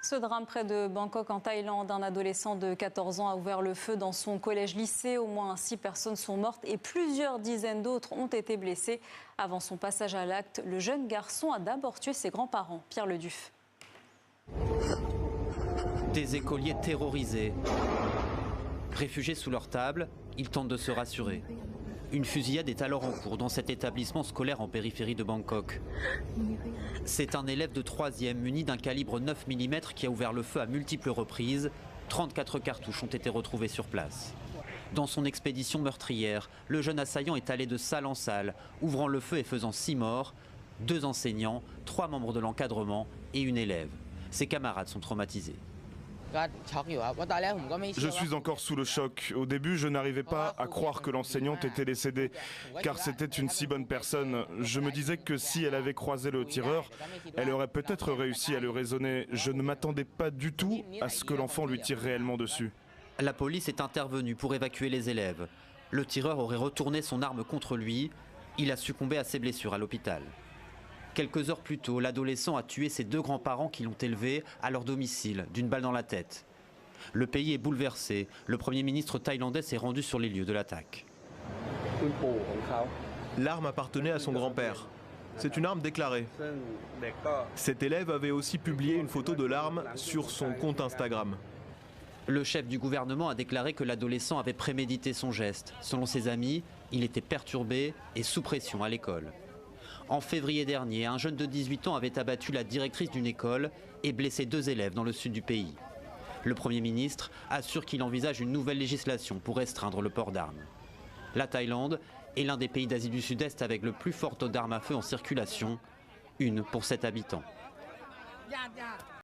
Ce drame près de Bangkok en Thaïlande, un adolescent de 14 ans a ouvert le feu dans son collège-lycée. Au moins 6 personnes sont mortes et plusieurs dizaines d'autres ont été blessées. Avant son passage à l'acte, le jeune garçon a d'abord tué ses grands-parents. Pierre Leduf. Des écoliers terrorisés. Réfugiés sous leur table, ils tentent de se rassurer. Une fusillade est alors en cours dans cet établissement scolaire en périphérie de Bangkok. C'est un élève de 3e muni d'un calibre 9 mm qui a ouvert le feu à multiples reprises. 34 cartouches ont été retrouvées sur place. Dans son expédition meurtrière, le jeune assaillant est allé de salle en salle, ouvrant le feu et faisant 6 morts, 2 enseignants, 3 membres de l'encadrement et une élève. Ses camarades sont traumatisés. Je suis encore sous le choc. Au début, je n'arrivais pas à croire que l'enseignante était décédée, car c'était une si bonne personne. Je me disais que si elle avait croisé le tireur, elle aurait peut-être réussi à le raisonner. Je ne m'attendais pas du tout à ce que l'enfant lui tire réellement dessus. La police est intervenue pour évacuer les élèves. Le tireur aurait retourné son arme contre lui. Il a succombé à ses blessures à l'hôpital. Quelques heures plus tôt, l'adolescent a tué ses 2 grands-parents qui l'ont élevé à leur domicile, d'une balle dans la tête. Le pays est bouleversé. Le Premier ministre thaïlandais s'est rendu sur les lieux de l'attaque. L'arme appartenait à son grand-père. C'est une arme déclarée. Cet élève avait aussi publié une photo de l'arme sur son compte Instagram. Le chef du gouvernement a déclaré que l'adolescent avait prémédité son geste. Selon ses amis, il était perturbé et sous pression à l'école. En février dernier, un jeune de 18 ans avait abattu la directrice d'une école et blessé 2 élèves dans le sud du pays. Le Premier ministre assure qu'il envisage une nouvelle législation pour restreindre le port d'armes. La Thaïlande est l'un des pays d'Asie du Sud-Est avec le plus fort taux d'armes à feu en circulation, 1 pour 7 habitants.